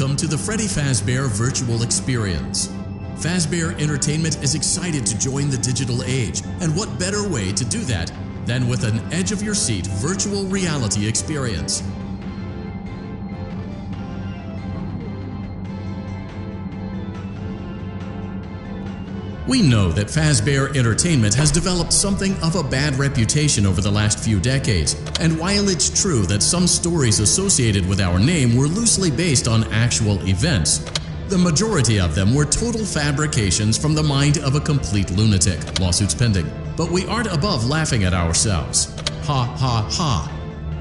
welcome to the Freddy Fazbear Virtual Experience. Fazbear Entertainment is excited to join the digital age, and what better way to do that than with an edge-of-your-seat virtual reality experience. We know that Fazbear Entertainment has developed something of a bad reputation over the last few decades, and while it's true that some stories associated with our name were loosely based on actual events, the majority of them were total fabrications from the mind of a complete lunatic, lawsuits pending. But we aren't above laughing at ourselves. Ha ha ha.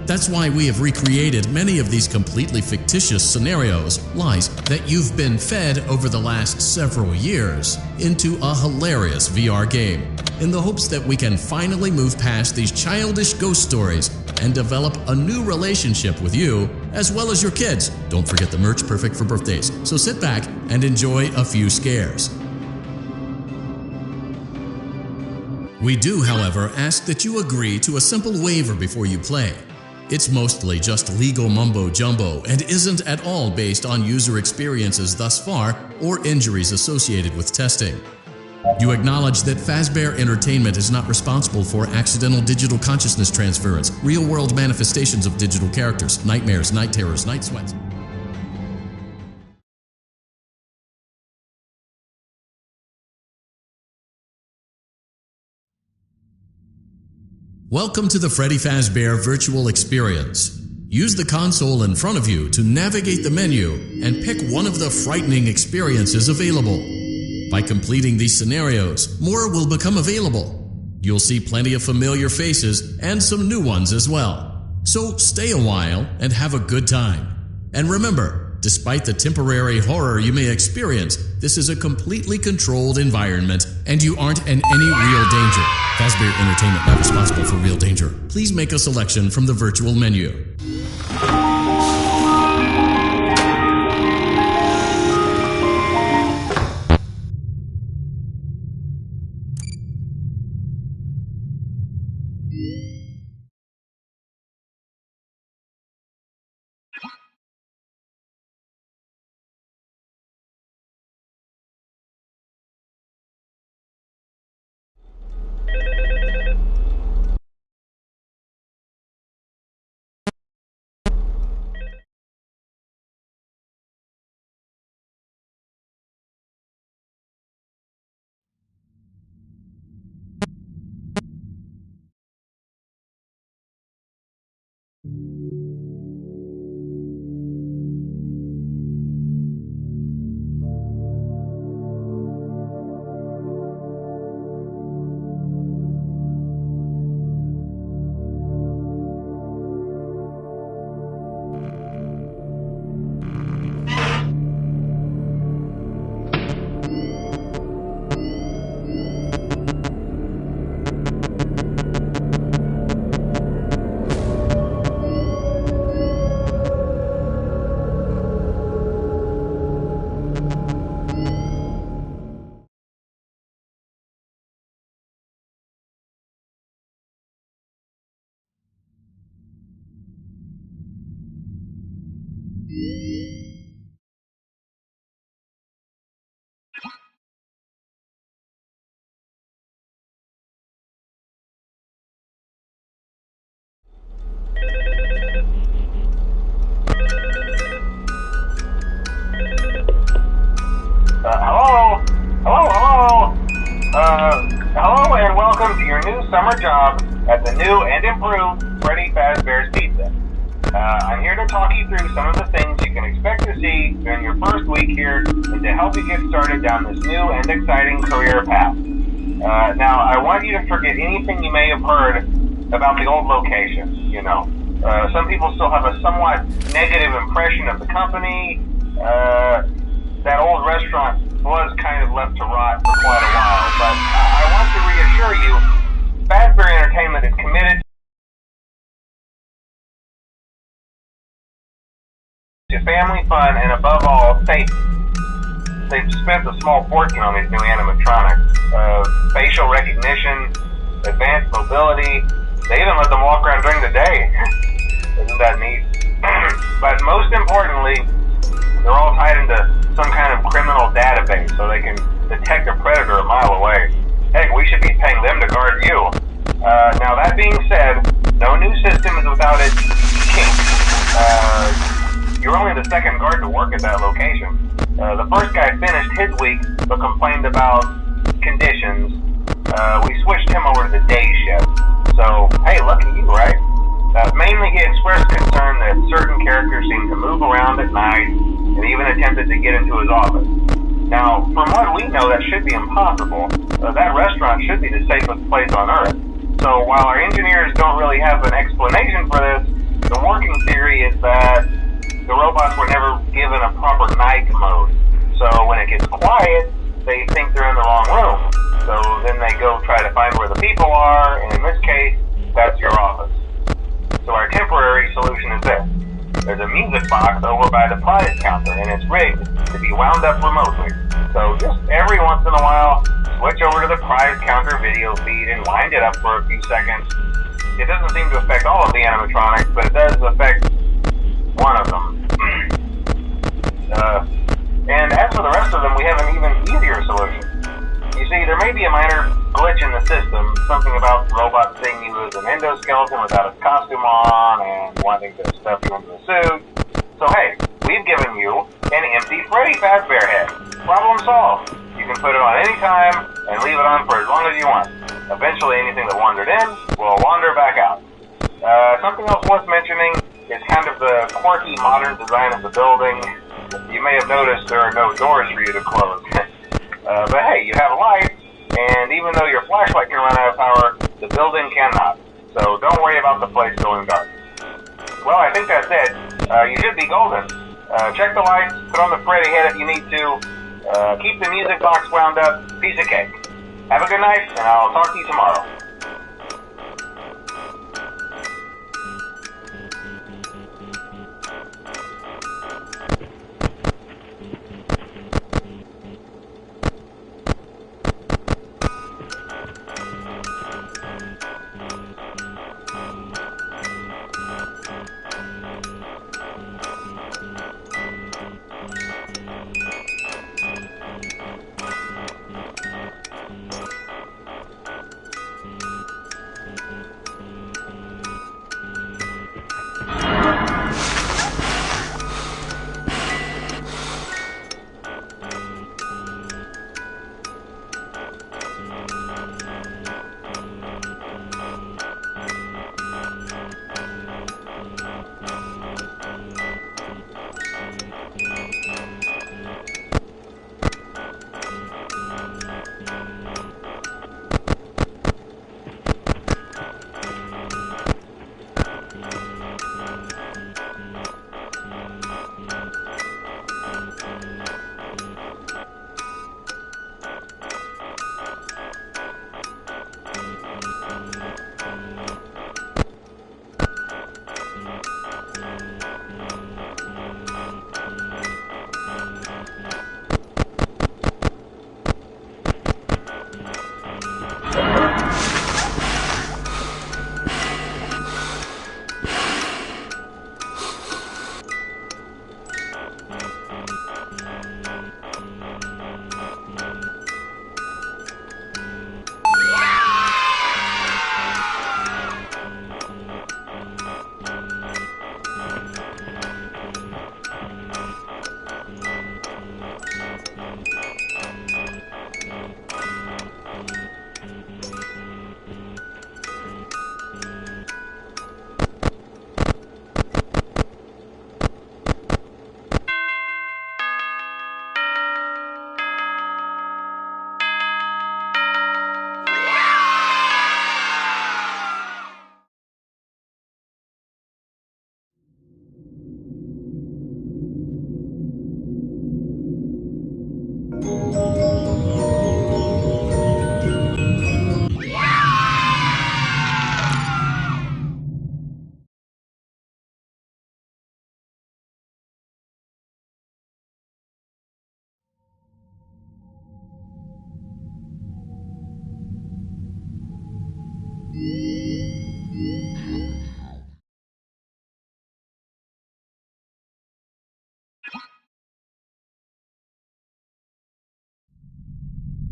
That's why we have recreated many of these completely fictitious scenarios, lies, that you've been fed over the last several years into a hilarious VR game, in the hopes that we can finally move past these childish ghost stories and develop a new relationship with you, as well as your kids. Don't forget the merch, perfect for birthdays. So sit back and enjoy a few scares. We do, however, ask that you agree to a simple waiver before you play. It's mostly just legal mumbo-jumbo and isn't at all based on user experiences thus far or injuries associated with testing. You acknowledge that Fazbear Entertainment is not responsible for accidental digital consciousness transference, real-world manifestations of digital characters, nightmares, night terrors, night sweats. Welcome to the Freddy Fazbear Virtual Experience. Use the console in front of you to navigate the menu and pick one of the frightening experiences available. By completing these scenarios, more will become available. You'll see plenty of familiar faces and some new ones as well. So stay a while and have a good time. And remember, despite the temporary horror you may experience, this is a completely controlled environment and you aren't in any real danger. Fazbear Entertainment not responsible for real danger. Please make a selection from the virtual menu. Hello and welcome to your new summer job at the new and improved Freddy Fazbear's Pizza. I'm here to talk you through some of the things you can expect to see during your first week here and to help you get started down this new and exciting career path. Now, I want you to forget anything you may have heard about the old location, you know. Some people still have a somewhat negative impression of the company. That old restaurant was kind of left to rot for quite a while, but I want to reassure you, Fazbear Entertainment is committed to family fun and, above all, safety. They've spent a small fortune on these new animatronics. Facial recognition, advanced mobility. They even let them walk around during the day. Isn't that neat? But most importantly, They're all tied into some kind of criminal database so they can detect a predator a mile away. Heck, we should be paying them to guard you. Now that being said, no new system is without its kinks. You're only the second guard to work at that location. The first guy finished his week but complained about conditions. We switched him over to the day shift. So, hey, lucky you, right? Mainly he expressed concern that certain characters seemed to move around at night and even attempted to get into his office. Now, from what we know, that should be impossible. That restaurant should be the safest place on Earth. So while our engineers don't really have an explanation for this, the working theory is that the robots were never given a proper night mode. So when it gets quiet, they think they're in the wrong room. So then they go try to find where the people are, and in this case, that's your office. So our temporary solution is this. There's a music box over by the prize counter, and it's rigged to be wound up remotely. So just every once in a while, switch over to the prize counter video feed and wind it up for a few seconds. It doesn't seem to affect all of the animatronics, but it does affect one of them. And as for the rest of them, we have an even easier solution. You see, there may be a minor glitch in the system, something about the robot seeing you as an endoskeleton without its costume on and wanting to stuff you into a suit. So hey, we've given you an empty Freddy Fazbear head. Problem solved. You can put it on any time and leave it on for as long as you want. Eventually anything that wandered in will wander back out. Something else worth mentioning is kind of the quirky modern design of the building. You may have noticed there are no doors for you to close. But hey, you have a light, and even though your flashlight can run out of power, the building cannot. So don't worry about the place going dark. Well, I think that's it. You should be golden. Check the lights, put on the Freddy head if you need to. Keep the music box wound up. Piece of cake. Have a good night, and I'll talk to you tomorrow.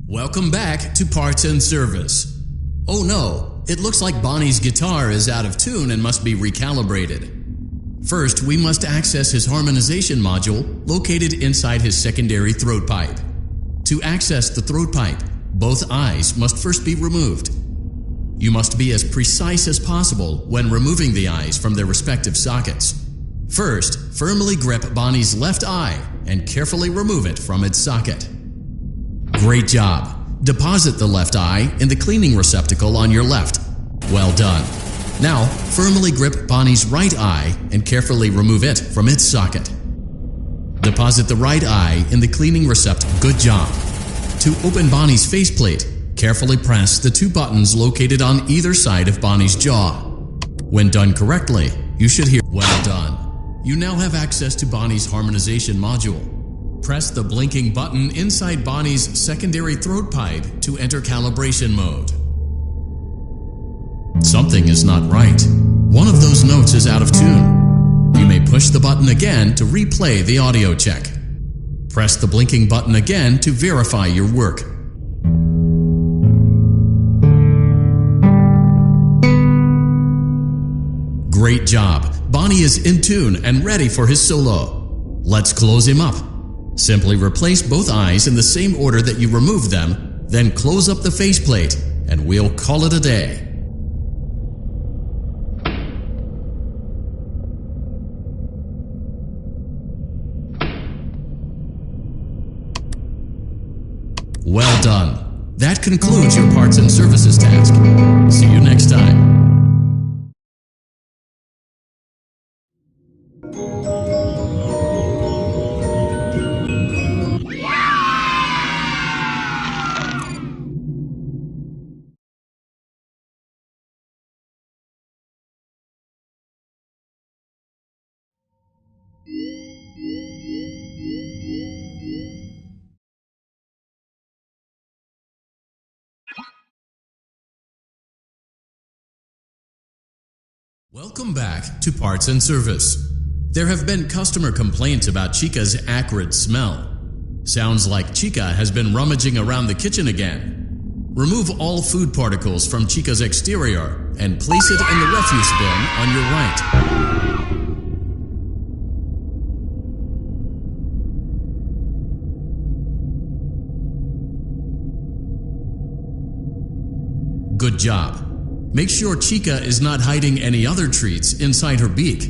Welcome back to Parts and Service. Oh no, it looks like Bonnie's guitar is out of tune and must be recalibrated. First, we must access his harmonization module located inside his secondary throat pipe. To access the throat pipe, both eyes must first be removed. You must be as precise as possible when removing the eyes from their respective sockets. First, firmly grip Bonnie's left eye and carefully remove it from its socket. Great job! Deposit the left eye in the cleaning receptacle on your left. Well done. Now, firmly grip Bonnie's right eye and carefully remove it from its socket. Deposit the right eye in the cleaning receptacle. Good job. To open Bonnie's faceplate, carefully press the two buttons located on either side of Bonnie's jaw. When done correctly, you should hear, "Well done." You now have access to Bonnie's harmonization module. Press the blinking button inside Bonnie's secondary throat pipe to enter calibration mode. Something is not right. One of those notes is out of tune. You may push the button again to replay the audio check. Press the blinking button again to verify your work. Great job! Bonnie is in tune and ready for his solo. Let's close him up. Simply replace both eyes in the same order that you removed them, then close up the faceplate, and we'll call it a day. Well done. That concludes your parts and services task. See you next time. Welcome back to Parts and Service. There have been customer complaints about Chica's acrid smell. Sounds like Chica has been rummaging around the kitchen again. Remove all food particles from Chica's exterior and place it in the refuse bin on your right. Good job. Make sure Chica is not hiding any other treats inside her beak.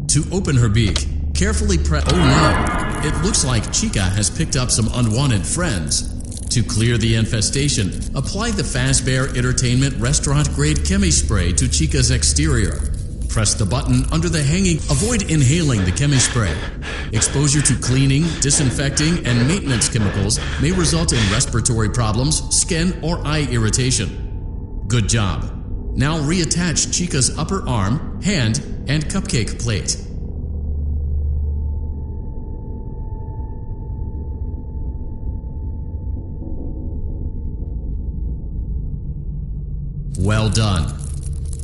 To open her beak, carefully press. Oh no! It looks like Chica has picked up some unwanted friends. To clear the infestation, apply the Fazbear Entertainment restaurant-grade chemi spray to Chica's exterior. Press the button under the hanging. Avoid inhaling the chemi spray. Exposure to cleaning, disinfecting, and maintenance chemicals may result in respiratory problems, skin, or eye irritation. Good job. Now reattach Chica's upper arm, hand, and cupcake plate. Well done.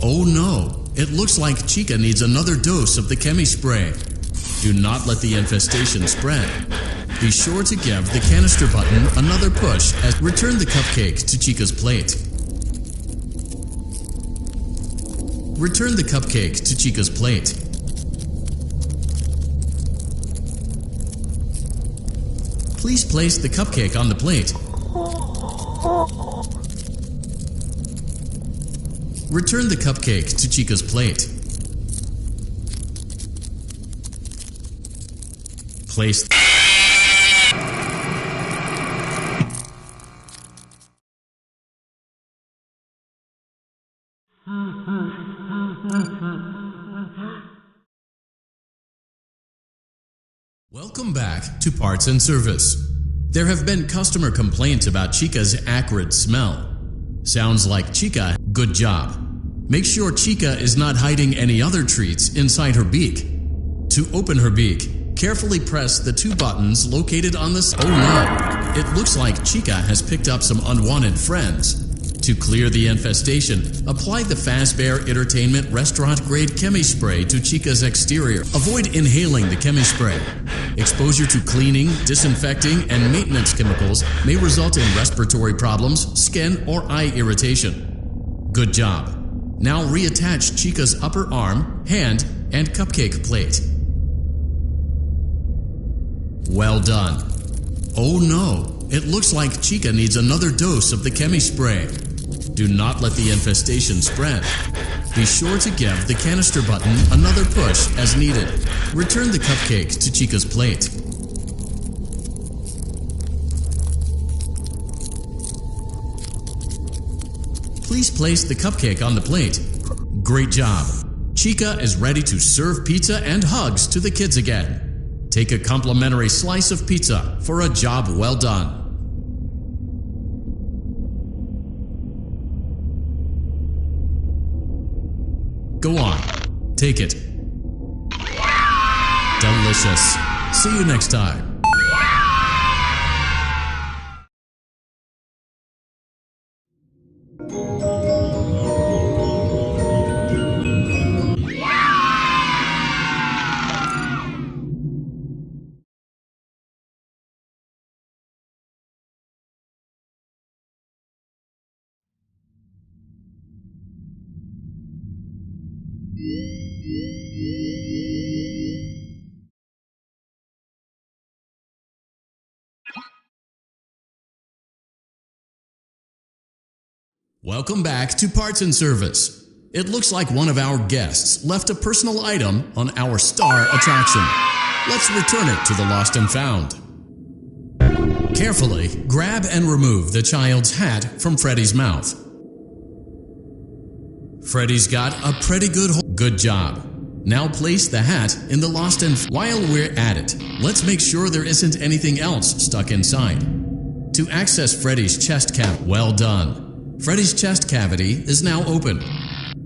Oh no, it looks like Chica needs another dose of the chemi spray. Do not let the infestation spread. Be sure to give the canister button another push as return the cupcake to Chica's plate. Return the cupcake to Chica's plate. Please place the cupcake on the plate. Return the cupcake to Chica's plate. Place. Welcome back to Parts and Service. There have been customer complaints about Chica's acrid smell. Sounds like Chica. Good job. Make sure Chica is not hiding any other treats inside her beak. To open her beak, carefully press the two buttons located on the. Oh no! It looks like Chica has picked up some unwanted friends. To clear the infestation, apply the Fazbear Entertainment restaurant-grade chemi spray to Chica's exterior. Avoid inhaling the chemi spray. Exposure to cleaning, disinfecting, and maintenance chemicals may result in respiratory problems, skin, or eye irritation. Good job. Now reattach Chica's upper arm, hand, and cupcake plate. Well done. Oh no, it looks like Chica needs another dose of the chemi spray. Do not let the infestation spread. Be sure to give the canister button another push as needed. Return the cupcake to Chica's plate. Please place the cupcake on the plate. Great job. Chica is ready to serve pizza and hugs to the kids again. Take a complimentary slice of pizza for a job well done. Go on, take it. Delicious. See you next time. Welcome back to Parts and Service. It looks like one of our guests left a personal item on our star attraction. Let's return it to the lost and found. Carefully grab and remove the child's hat from Freddy's mouth. Freddy's got a pretty good hold. Good job. Now place the hat in the lost and found. While we're at it, let's make sure there isn't anything else stuck inside. To access Freddy's chest cavity, well done. Freddy's chest cavity is now open.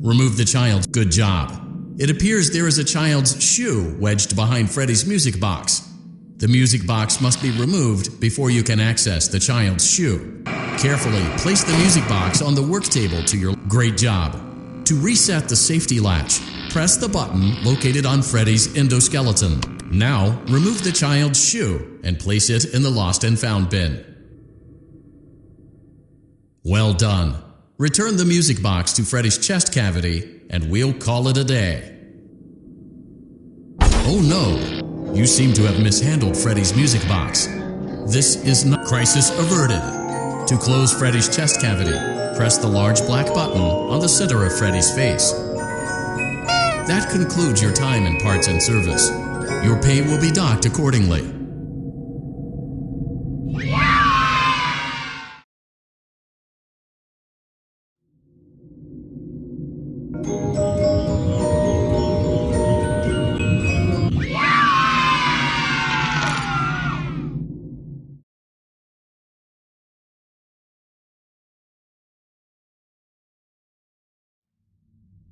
Remove the child's. Good job. It appears there is a child's shoe wedged behind Freddy's music box. The music box must be removed before you can access the child's shoe. Carefully place the music box on the work table to your. Great job. To reset the safety latch, press the button located on Freddy's endoskeleton. Now remove the child's shoe and place it in the lost and found bin. Well done. Return the music box to Freddy's chest cavity, and we'll call it a day. Oh no! You seem to have mishandled Freddy's music box. This is not. Crisis averted. To close Freddy's chest cavity, press the large black button on the center of Freddy's face. That concludes your time in Parts and Service. Your pay will be docked accordingly.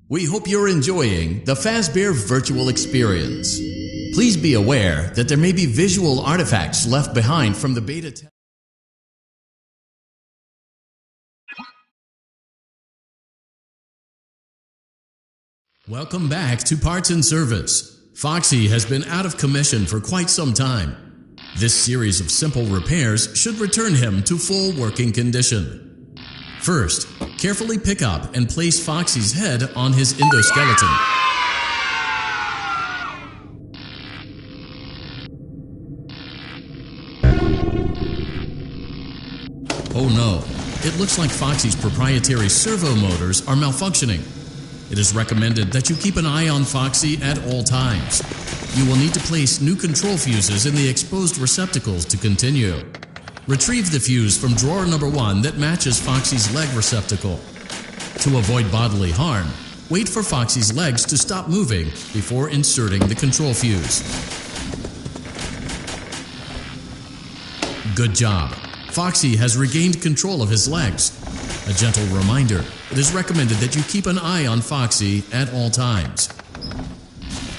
We hope you're enjoying the Fazbear virtual experience. Please be aware that there may be visual artifacts left behind from the beta test. Welcome back to Parts and Service. Foxy has been out of commission for quite some time. This series of simple repairs should return him to full working condition. First, carefully pick up and place Foxy's head on his endoskeleton. Oh no, it looks like Foxy's proprietary servo motors are malfunctioning. It is recommended that you keep an eye on Foxy at all times. You will need to place new control fuses in the exposed receptacles to continue. Retrieve the fuse from drawer number 1 that matches Foxy's leg receptacle. To avoid bodily harm, wait for Foxy's legs to stop moving before inserting the control fuse. Good job. Foxy has regained control of his legs. A gentle reminder, it is recommended that you keep an eye on Foxy at all times.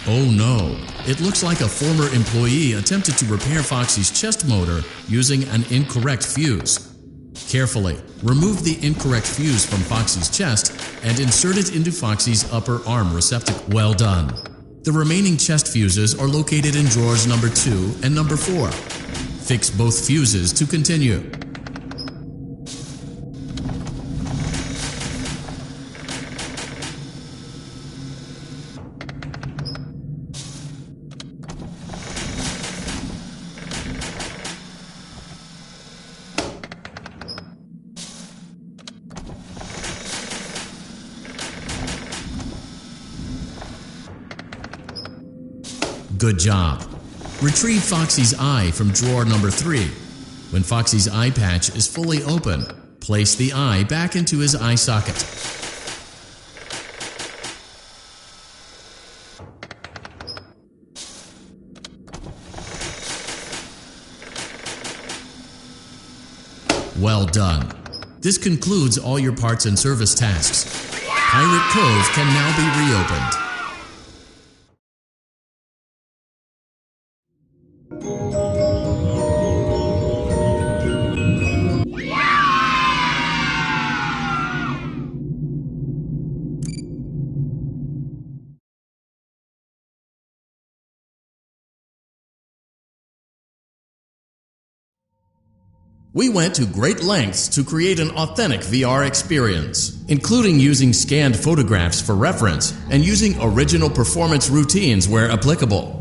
Oh no, it looks like a former employee attempted to repair Foxy's chest motor using an incorrect fuse. Carefully, remove the incorrect fuse from Foxy's chest and insert it into Foxy's upper arm receptacle. Well done. The remaining chest fuses are located in drawers number 2 and number 4. Fix both fuses to continue. Good job. Retrieve Foxy's eye from drawer number 3. When Foxy's eye patch is fully open, place the eye back into his eye socket. Well done. This concludes all your parts and service tasks. Pirate Cove can now be reopened. We went to great lengths to create an authentic VR experience, including using scanned photographs for reference and using original performance routines where applicable.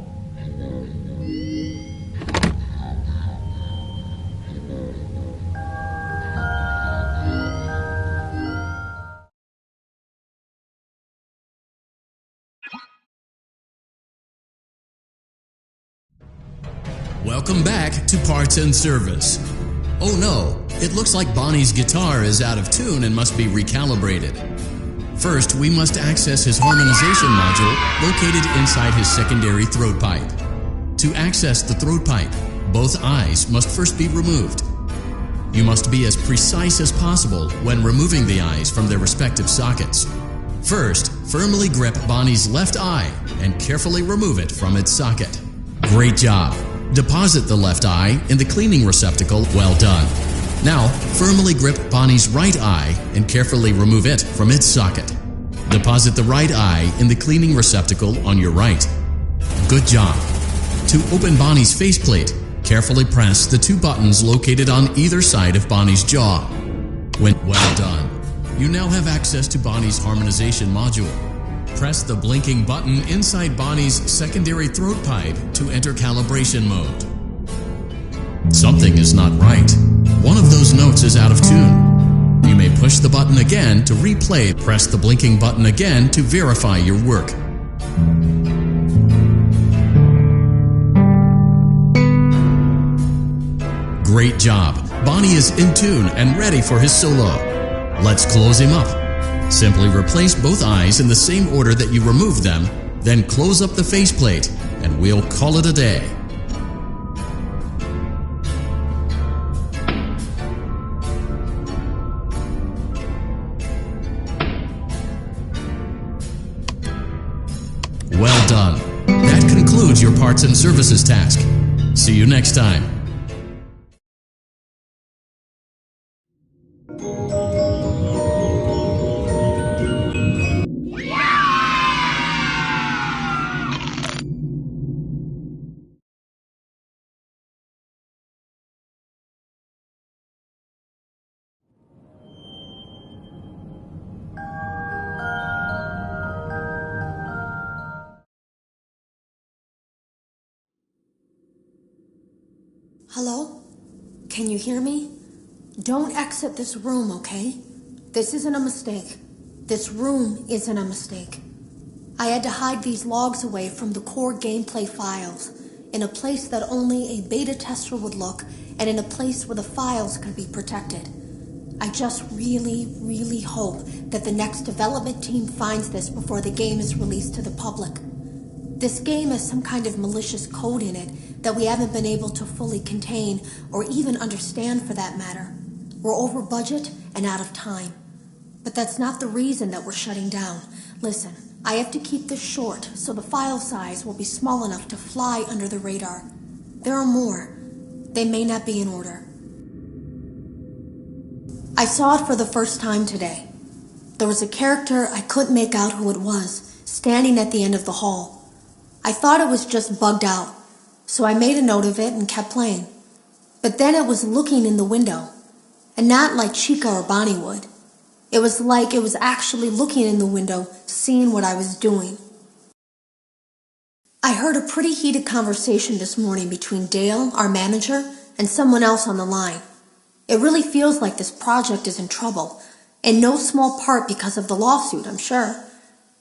Welcome back to Parts and Service. Oh no, it looks like Bonnie's guitar is out of tune and must be recalibrated. First, we must access his harmonization module located inside his secondary throat pipe. To access the throat pipe, both eyes must first be removed. You must be as precise as possible when removing the eyes from their respective sockets. First, firmly grip Bonnie's left eye and carefully remove it from its socket. Great job! Deposit the left eye in the cleaning receptacle. Well done. Now, firmly grip Bonnie's right eye and carefully remove it from its socket. Deposit the right eye in the cleaning receptacle on your right. Good job. To open Bonnie's faceplate, carefully press the 2 buttons located on either side of Bonnie's jaw. Well done. You now have access to Bonnie's harmonization module. Press the blinking button inside Bonnie's secondary throat pipe to enter calibration mode. Something is not right. One of those notes is out of tune. You may push the button again to replay. Press the blinking button again to verify your work. Great job. Bonnie is in tune and ready for his solo. Let's close him up. Simply replace both eyes in the same order that you removed them, then close up the faceplate, and we'll call it a day. Well done. That concludes your parts and services task. See you next time. Hello? Can you hear me? Don't exit this room, okay? This isn't a mistake. This room isn't a mistake. I had to hide these logs away from the core gameplay files, in a place that only a beta tester would look, and in a place where the files could be protected. I just really hope that the next development team finds this before the game is released to the public. This game has some kind of malicious code in it that we haven't been able to fully contain or even understand for that matter. We're over budget and out of time. But that's not the reason that we're shutting down. Listen, I have to keep this short so the file size will be small enough to fly under the radar. There are more. They may not be in order. I saw it for the first time today. There was a character I couldn't make out who it was, standing at the end of the hall. I thought it was just bugged out, so I made a note of it and kept playing. But then it was looking in the window, and not like Chica or Bonnie would. It was like it was actually looking in the window, seeing what I was doing. I heard a pretty heated conversation this morning between Dale, our manager, and someone else on the line. It really feels like this project is in trouble, in no small part because of the lawsuit, I'm sure.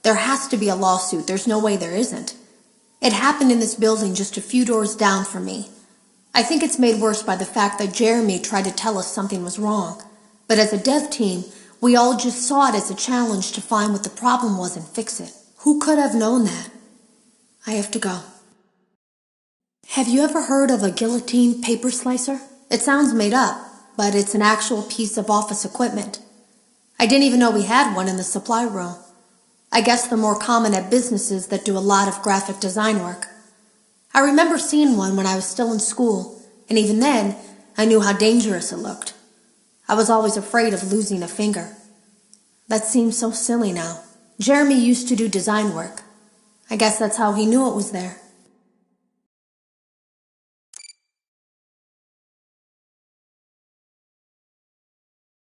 There has to be a lawsuit, there's no way there isn't. It happened in this building just a few doors down from me. I think it's made worse by the fact that Jeremy tried to tell us something was wrong. But as a dev team, we all just saw it as a challenge to find what the problem was and fix it. Who could have known that? I have to go. Have you ever heard of a guillotine paper slicer? It sounds made up, but it's an actual piece of office equipment. I didn't even know we had one in the supply room. I guess they're more common at businesses that do a lot of graphic design work. I remember seeing one when I was still in school, and even then, I knew how dangerous it looked. I was always afraid of losing a finger. That seems so silly now. Jeremy used to do design work. I guess that's how he knew it was there.